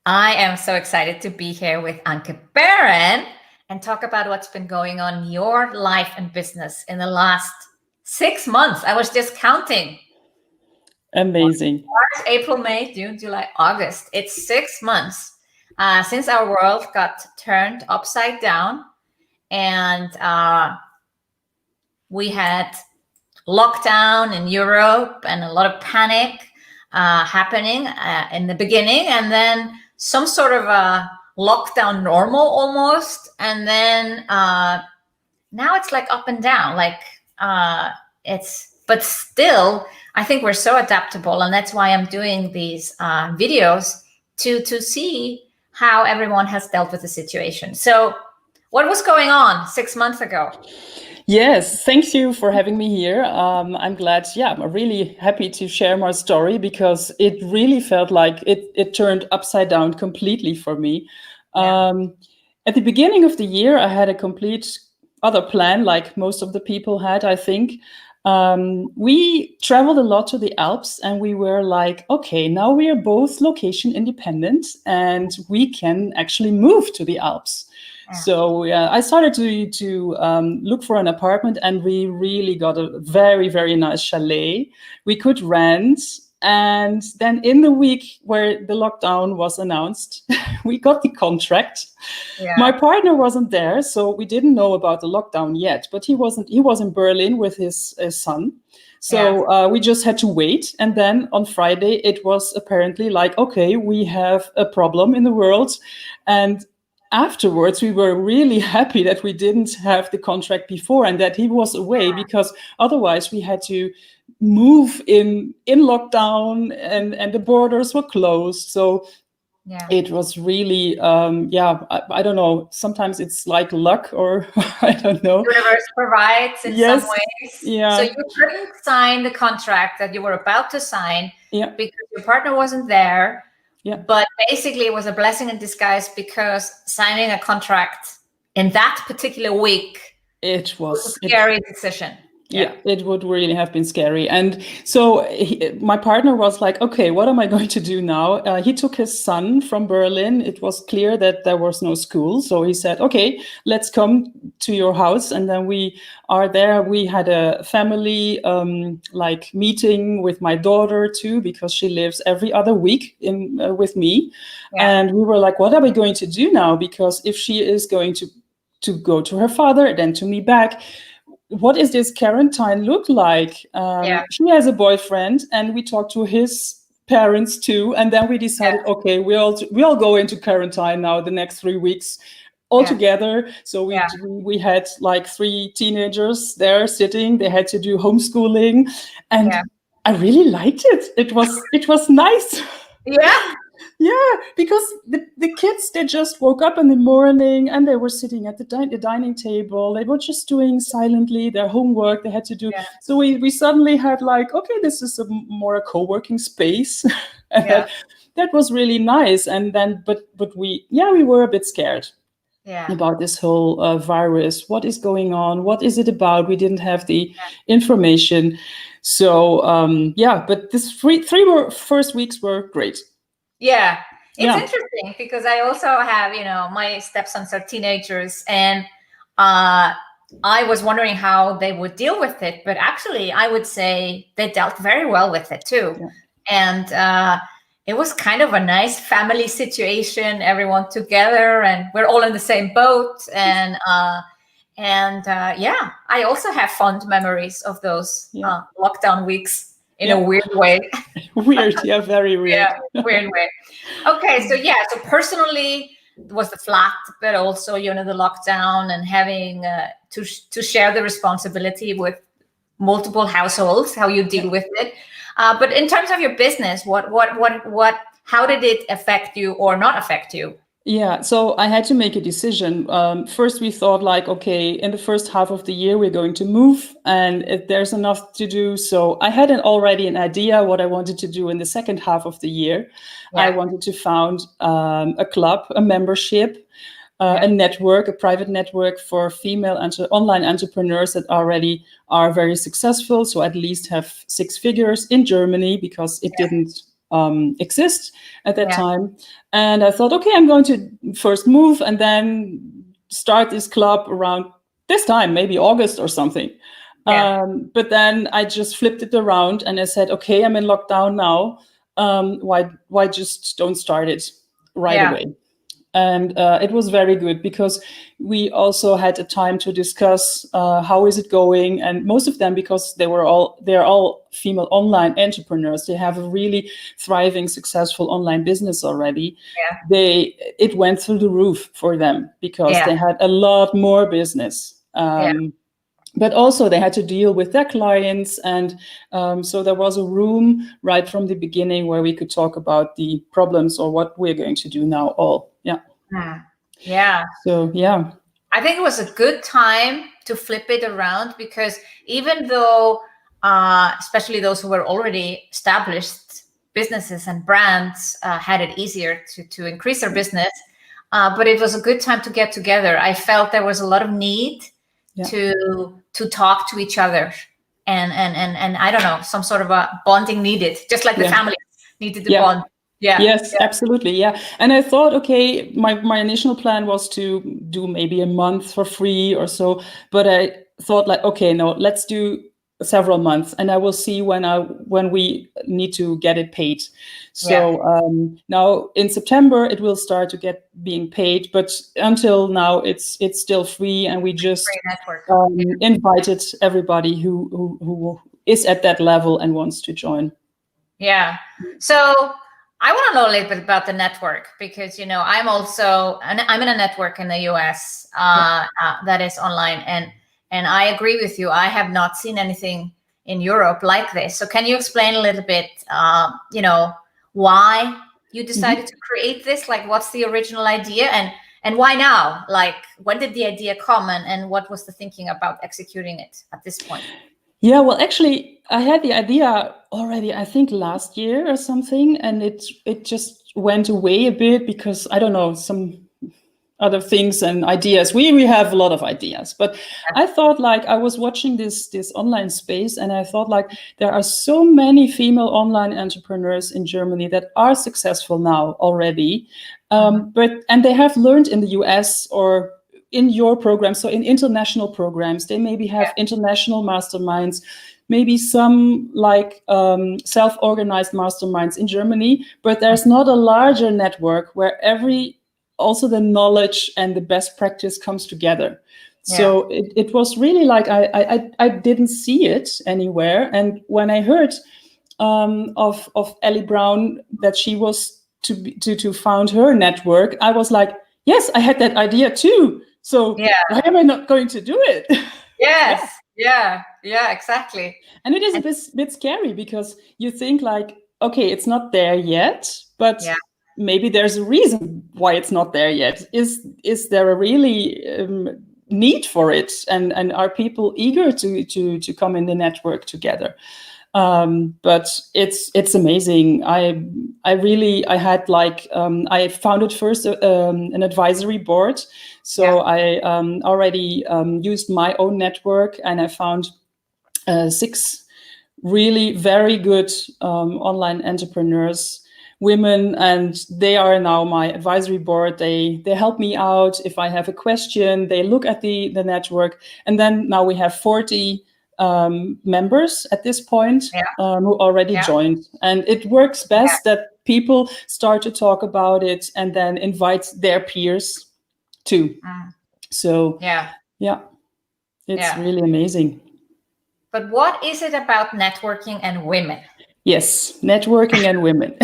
I am so excited to be here with Anke Beeren and talk about what's been going on in your life and business in the last 6 months. I was just counting. Amazing. March, April, May, June, July, August. It's 6 months since our world got turned upside down, and we had lockdown in Europe and a lot of panic happening in the beginning, and then some sort of a lockdown normal almost, and then now it's like up and down, like but still I think we're so adaptable, and that's why I'm doing these videos to see how everyone has dealt with the situation. So what was going on 6 months ago? Yes, thank you for having me here. I'm glad. Yeah, I'm really happy to share my story because it really felt like it turned upside down completely for me. At the beginning of the year, I had a complete other plan, like most of the people had, I think. We traveled a lot to the Alps, and we were like, okay, now we are both location independent and we can actually move to the Alps. So I started to look for an apartment, and we really got a very, very nice chalet we could rent. And then in the week where the lockdown was announced, we got the contract. My partner wasn't there, so we didn't know about the lockdown yet, but he was in Berlin with his son. So we just had to wait. And then on Friday, it was apparently like, okay, we have a problem in the world. And afterwards, we were really happy that we didn't have the contract before and that he was away, because otherwise we had to move in lockdown, and the borders were closed. So it was really, I don't know. Sometimes it's like luck, or I don't know. The universe provides in some ways. Yeah. So you couldn't sign the contract that you were about to sign because your partner wasn't there. Yeah. But basically it was a blessing in disguise, because signing a contract in that particular week was a scary decision. Yeah, it would really have been scary. And so my partner was like, okay, what am I going to do now? He took his son from Berlin. It was clear that there was no school. So he said, okay, let's come to your house. And then we are there. We had a family meeting with my daughter too, because she lives every other week with me. And we were like, what are we going to do now? Because if she is going to go to her father, then to me back, what is this quarantine look like? She has a boyfriend, and we talked to his parents too. And then we decided, okay, we all go into quarantine now the next 3 weeks all together. So we had like 3 teenagers there sitting. They had to do homeschooling, and I really liked it. It was nice. Yeah, because the kids, they just woke up in the morning and they were sitting at the dining table. They were just doing silently their homework they had to do. So we suddenly had like, okay, this is more a co-working space. And that was really nice. And then, but we were a bit scared about this whole virus. What is going on? What is it about? We didn't have the information. So, but this first weeks were great. Yeah, it's interesting because I also have, my stepsons are teenagers, and I was wondering how they would deal with it. But actually, I would say they dealt very well with it too. And it was kind of a nice family situation, everyone together, and we're all in the same boat. And I also have fond memories of those lockdown weeks. In a weird way. Weird, very weird. Weird way. Okay, so personally it was the flat, but also, the lockdown and having to share the responsibility with multiple households, how you deal with it. But in terms of your business, how did it affect you or not affect you? Yeah, so I had to make a decision. First, we thought like, okay, in the first half of the year, we're going to move, and there's enough to do. So I had already an idea what I wanted to do in the second half of the year. I wanted to found a club, a membership, a network, a private network for female online entrepreneurs that already are very successful. So at least have 6 figures in Germany, because it didn't exist at that time. And I thought, okay, I'm going to first move and then start this club around this time, maybe August or something. But then I just flipped it around and I said, okay, I'm in lockdown now. Why just don't start it right away? And it was very good because we also had a time to discuss how is it going. And most of them, because they're all female online entrepreneurs, they have a really thriving, successful online business already. It went through the roof for them because they had a lot more business. But also they had to deal with their clients. And so there was a room right from the beginning where we could talk about the problems or what we're going to do now all. So, I think it was a good time to flip it around because even though, especially those who were already established businesses and brands had it easier to increase their business, but it was a good time to get together. I felt there was a lot of need to talk to each other, and I don't know, some sort of a bonding needed, just like the families needed to bond. Yes, absolutely. And I thought, okay, my initial plan was to do maybe a month for free or so, but I thought like, okay, no, let's do several months and I will see when we need to get it paid. So now in September it will start to being paid, but until now it's still free, and we just invited everybody who is at that level and wants to join. So I want to know a little bit about the network because, I'm in a network in the US that is online. And I agree with you. I have not seen anything in Europe like this. So can you explain a little bit, why you decided to create this? Like, what's the original idea and why now? Like, when did the idea come and what was the thinking about executing it at this point? Yeah, well, actually, I had the idea already, I think last year or something, and it just went away a bit because, I don't know, some other things and ideas. We have a lot of ideas, but I thought like I was watching this online space and I thought like there are so many female online entrepreneurs in Germany that are successful now already, and they have learned in the US or in your program, so in international programs, they maybe have international masterminds, maybe some like self-organized masterminds in Germany, but there's not a larger network where also the knowledge and the best practice comes together. So it was really like I didn't see it anywhere. And when I heard of Ellie Brown that she was to found her network, I was like, yes, I had that idea too. So why am I not going to do it? Exactly. And it is a bit scary because you think like, okay, it's not there yet, but maybe there's a reason why it's not there yet. Is there a really need for it? And are people eager to come in the network together? But it's amazing. I had like I founded first an advisory board, so I already used my own network, and I found 6 really very good online entrepreneurs, women, and they are now my advisory board. They help me out if I have a question. They look at the network, and then now we have 40 members at this point who already joined, and it works best that people start to talk about it and then invite their peers too. So it's really amazing. But what is it about networking and women? Yes, networking and women.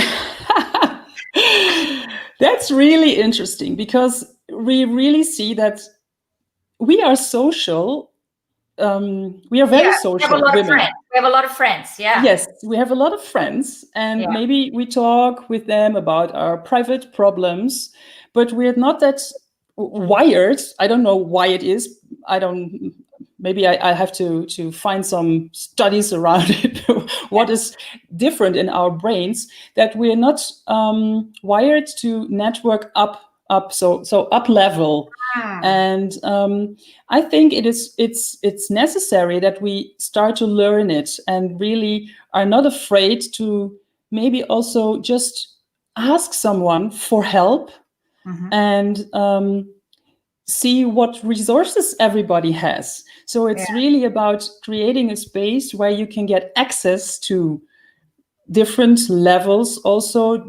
That's really interesting because we really see that we are social. We are very social. We have a lot of friends. We have a lot of friends. Yes, we have a lot of friends, and maybe we talk with them about our private problems, but we're not that wired. I don't know why it is. Maybe I have to find some studies around it. What is different in our brains that we're not wired to network up, so up level. And I think it's necessary that we start to learn it and really are not afraid to maybe also just ask someone for help and see what resources everybody has. So it's really about creating a space where you can get access to different levels, also,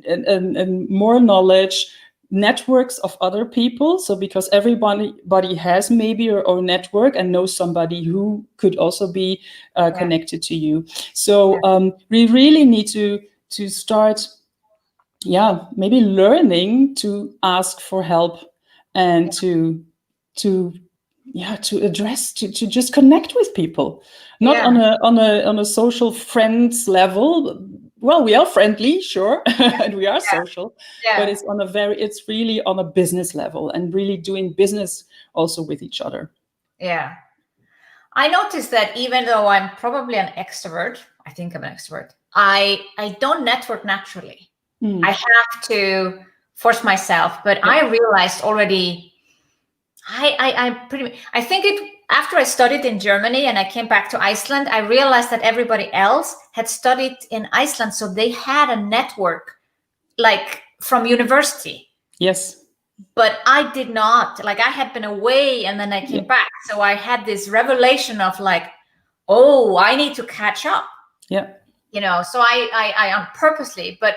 and more knowledge, networks of other people. So because everybody has maybe your own network and knows somebody who could also be connected to you. So we really need to start, maybe learning to ask for help and to address, to just connect with people, not on a social friends level. Well, we are friendly, sure, and we are social, but it's really on a business level and really doing business also with each other. Yeah. I noticed that even though I'm probably an extrovert, I think I'm an extrovert, I don't network naturally. I have to force myself, but I realized already, I think after I studied in Germany and I came back to Iceland, I realized that everybody else had studied in Iceland. So they had a network like from university. Yes. But I did not. Like, I had been away and then I came back. So I had this revelation of like, oh, I need to catch up. Yeah. So I purposely, but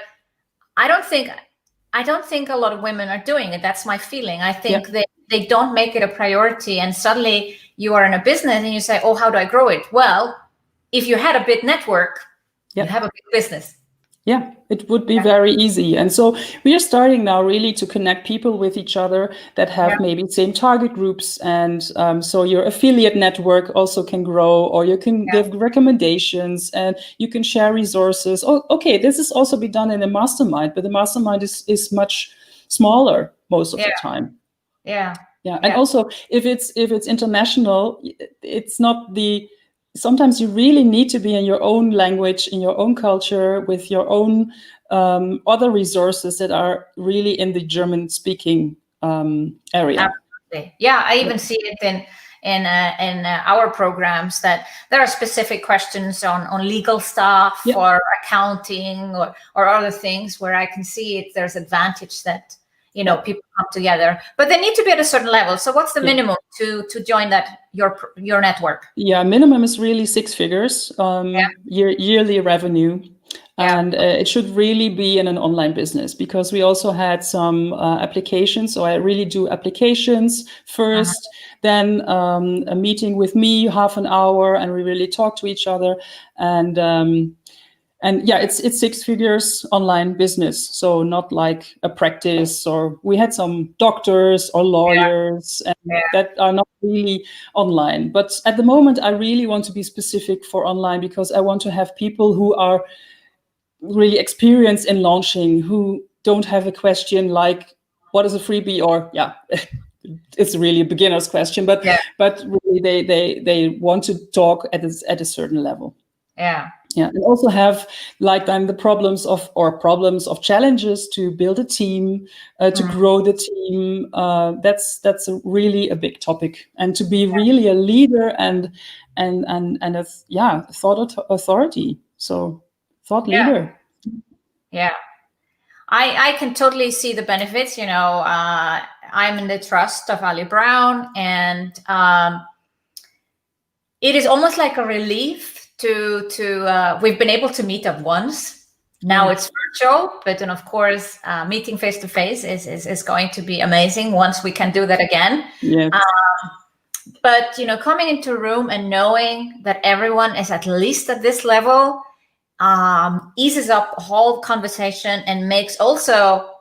I don't think a lot of women are doing it. That's my feeling. I think they don't make it a priority, and suddenly you are in a business and you say, oh, how do I grow it? Well, if you had a big network, you have a big business. Yeah, it would be very easy. And so we are starting now really to connect people with each other that have maybe same target groups. And so your affiliate network also can grow, or you can give recommendations and you can share resources. Oh, okay, this is also be done in a mastermind, but the mastermind is much smaller most of the time. Yeah. And also if it's international, it's not sometimes you really need to be in your own language, in your own culture, with your own other resources that are really in the German-speaking area. Absolutely. Yeah, I even see it in our programs that there are specific questions on legal stuff or accounting or other things where I can see it. There's advantage that people come together, but they need to be at a certain level. So what's the minimum to join that your network? Yeah, minimum is really 6 figures yearly revenue. And it should really be in an online business, because we also had some applications. So I really do applications first, then a meeting with me, half an hour, and we really talk to each other. And it's 6 figures online business. So not like a practice, or we had some doctors or lawyers that are not really online. But at the moment, I really want to be specific for online, because I want to have people who are really experienced in launching, who don't have a question like, what is a freebie? Or it's really a beginner's question, but really they want to talk at a certain level. And also have like then the problems of challenges to build a team, to grow the team. That's really a big topic, and to be really a leader and a thought authority. So thought leader. Yeah. I can totally see the benefits. I'm in the trust of Ali Brown, and it is almost like a relief to we've been able to meet up once. Now it's virtual, but then of course meeting face to face is going to be amazing once we can do that again. Yes. But coming into a room and knowing that everyone is at least at this level eases up the whole conversation and makes also,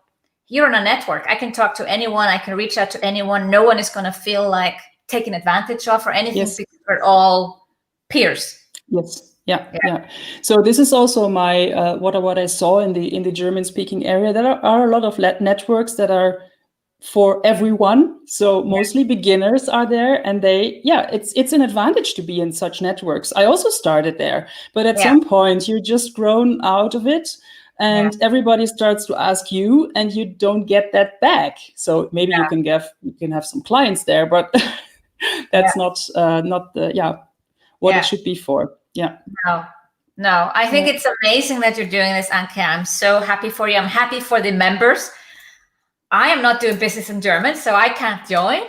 you're in a network. I can talk to anyone. I can reach out to anyone. No one is going to feel like taken advantage of or anything, because we're all peers. Yes. Yeah. So this is also my what I saw in the German-speaking area. There are a lot of networks that are for everyone. So mostly beginners are there, and it's an advantage to be in such networks. I also started there, but at some point you're just grown out of it, and everybody starts to ask you, and you don't get that back. So maybe you can have some clients there, but that's not what it should be for. Yeah. No. No, I think it's amazing that you're doing this, Anke. I'm so happy for you. I'm happy for the members. I am not doing business in German, so I can't join.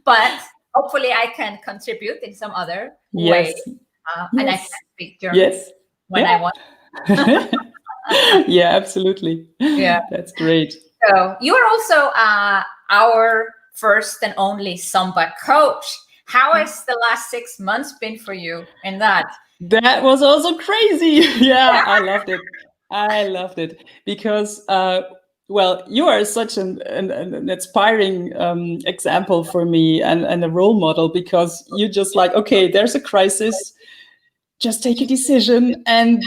But hopefully I can contribute in some other way. And I can speak German when I want. Yeah, absolutely. Yeah. That's great. So you are also our first and only Samba coach. How has the last 6 months been for you in that? That was also crazy. Yeah, I loved it. I loved it because, well, you are such an inspiring example for me and a role model, because you just like, okay, there's a crisis, just take a decision and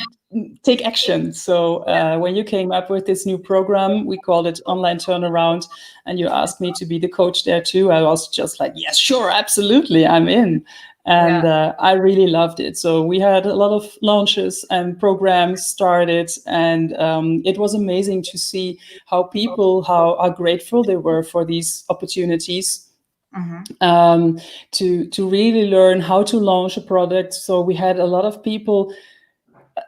take action. So when you came up with this new program, we called it Online Turnaround, and you asked me to be the coach there too, I was just like, yes, sure, absolutely, I'm in. And I really loved it. So we had a lot of launches and programs started, and it was amazing to see how people, how grateful they were for these opportunities. To really learn how to launch a product. So we had a lot of people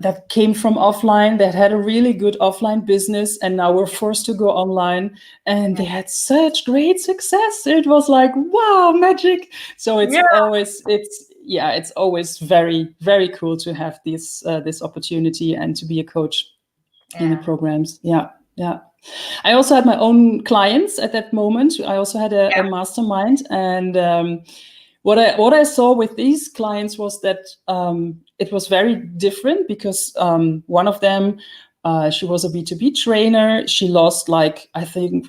that came from offline, that had a really good offline business, and now were forced to go online, and they had such great success. It was like, wow, magic. So it's always very, very cool to have this opportunity and to be a coach in the programs. Yeah. I also had my own clients at that moment. I also had a mastermind, and what I saw with these clients was that it was very different, because one of them, she was a B2B trainer. She lost, like, I think,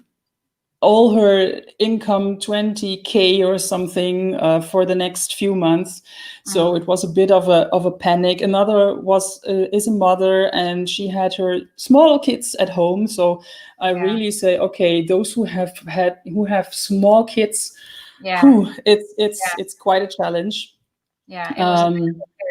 all her income, 20K or something, for the next few months. So it was a bit of a panic. Another is a mother, and she had her small kids at home. So I really say, okay, those who have small kids, it's quite a challenge. Yeah, it was a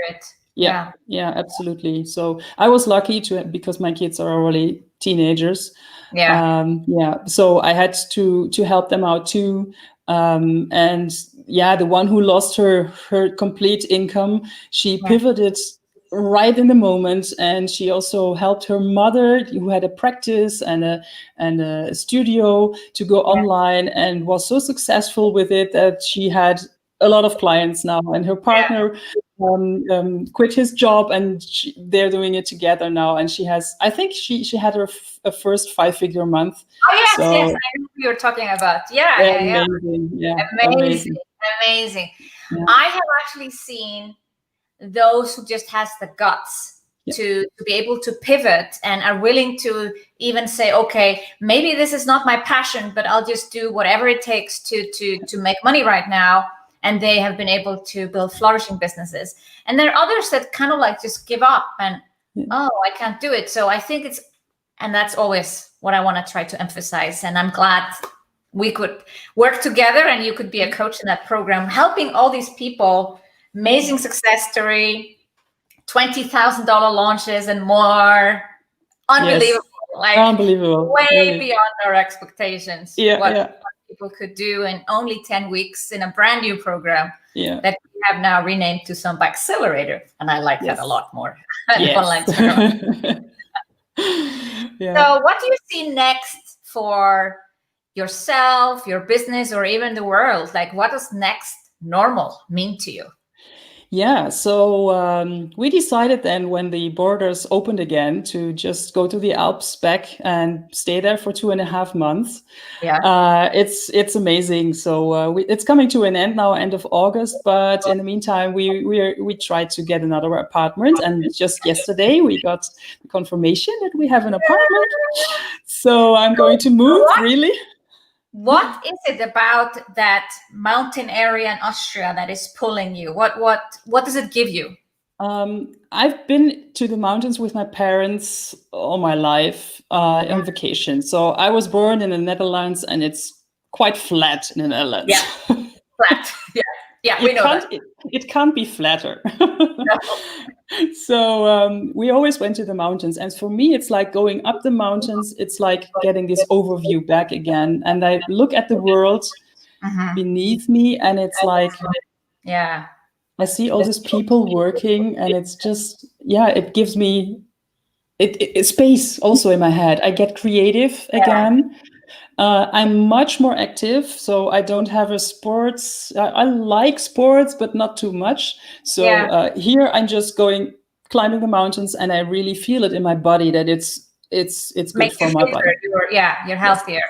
spirit. Yeah, absolutely. So I was lucky because my kids are already teenagers. So I had to help them out too. And the one who lost her complete income, she pivoted right in the moment, and she also helped her mother, who had a practice and a studio, to go online, and was so successful with it that she had a lot of clients now, and her partner quit his job, and they're doing it together now. And she has, I think she had her first 5-figure month. Oh yes, I know who you're talking about. Amazing. I have actually seen those who just has the guts to be able to pivot and are willing to even say, okay, maybe this is not my passion, but I'll just do whatever it takes to make money right now. And they have been able to build flourishing businesses. And there are others that kind of like just give up and, I can't do it. So I think and that's always what I want to try to emphasize. And I'm glad we could work together, and you could be a coach in that program, helping all these people. Amazing success story, $20,000 launches and more. Unbelievable. Unbelievable. Way really. Beyond our expectations. What people could do in only 10 weeks in a brand new program that we have now renamed to Samba Accelerator. And I like that a lot more. Online. So what do you see next for yourself, your business, or even the world? Like, what does next normal mean to you? Yeah, so we decided then, when the borders opened again, to just go to the Alps back and stay there for 2.5 months. It's amazing. So it's coming to an end now, end of August. But in the meantime, we tried to get another apartment, and just yesterday we got confirmation that we have an apartment. So I'm going to move. Really. What is it about that mountain area in Austria that is pulling you? What does it give you? I've been to the mountains with my parents all my life on vacation. So I was born in the Netherlands, and it's quite flat in the Netherlands. Yeah, flat. Yeah, we know that. It can't be flatter. No. So we always went to the mountains. And for me, it's like going up the mountains. It's like getting this overview back again. And I look at the world beneath me, and it's like, I see all these people working, and it's just, yeah, it gives me space also in my head. I get creative again. I'm much more active, so I don't have a sports. I like sports, but not too much. So here I'm just climbing the mountains, and I really feel it in my body that it's good Makes for you my fitter. body. You're healthier.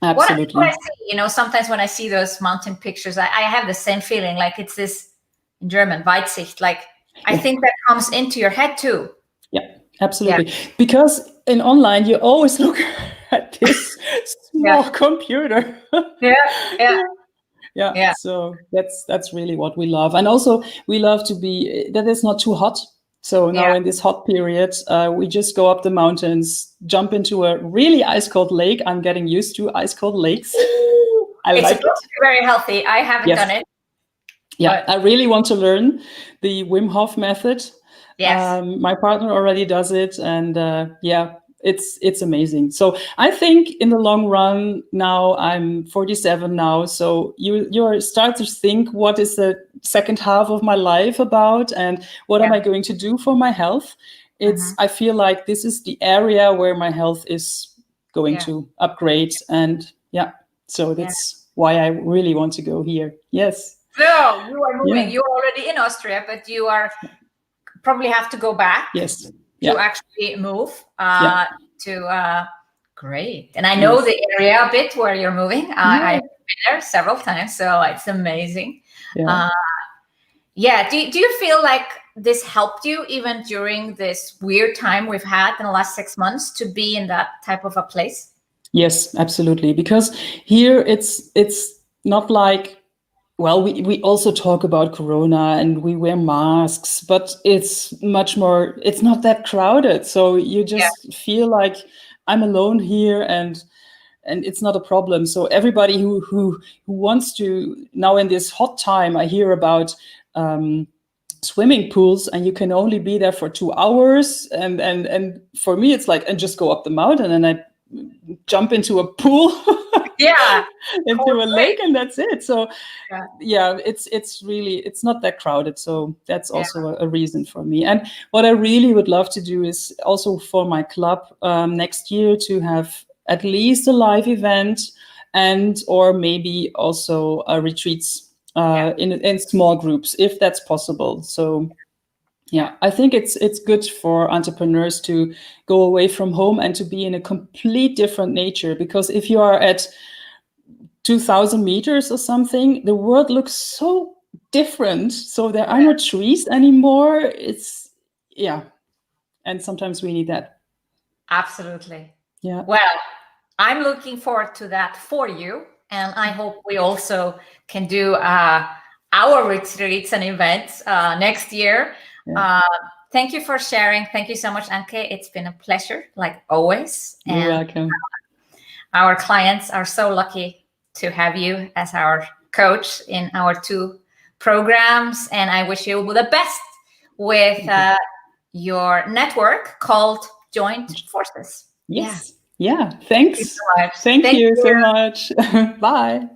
Absolutely. What I see, sometimes when I see those mountain pictures, I have the same feeling. Like it's this in German, Weitsicht. Like I think that comes into your head too. Yeah, absolutely. Because in online, you always look at this small computer. Yeah. So that's really what we love. And also we love to be, that it's not too hot. So now in this hot period, we just go up the mountains, jump into a really ice cold lake. I'm getting used to ice cold lakes. It's supposed to be very healthy. I haven't done it. Yeah, I really want to learn the Wim Hof method. Yes. My partner already does it, and it's amazing. So I think in the long run, now I'm 47 now, so you start to think, what is the second half of my life about, and what am I going to do for my health? I feel like this is the area where my health is going to upgrade, and so that's why I really want to go here. Yes. So you are moving. You're already in Austria, but you are probably have to go back. Yes. To actually move to great. And I know the area a bit where you're moving. I've been there several times, so it's amazing. Do you feel like this helped you even during this weird time we've had in the last 6 months to be in that type of a place? Yes, absolutely. Because here it's not like, well, we also talk about Corona and we wear masks, but it's much more, it's not that crowded. So you just feel like I'm alone here, and it's not a problem. So everybody who wants to, now in this hot time, I hear about swimming pools, and you can only be there for 2 hours. And for me, it's like, and just go up the mountain and I jump into a pool. Into a lake, and that's it. So it's really, it's not that crowded. So that's also a reason for me. And what I really would love to do is also for my club next year to have at least a live event, and or maybe also retreats in small groups, if that's possible. So I think it's good for entrepreneurs to go away from home and to be in a complete different nature, because if you are at 2,000 meters or something, the world looks so different. So there are no trees anymore. It's and sometimes we need that. Absolutely. Yeah. Well, I'm looking forward to that for you, and I hope we also can do our retreats and events next year. Thank you for sharing. Thank you so much, Anke. It's been a pleasure, like always. You're welcome. Our clients are so lucky to have you as our coach in our 2 programs. And I wish you the best with your network called Joint Forces. Yes. Yeah. Thanks. Thank you so much. Thank you so much. Bye.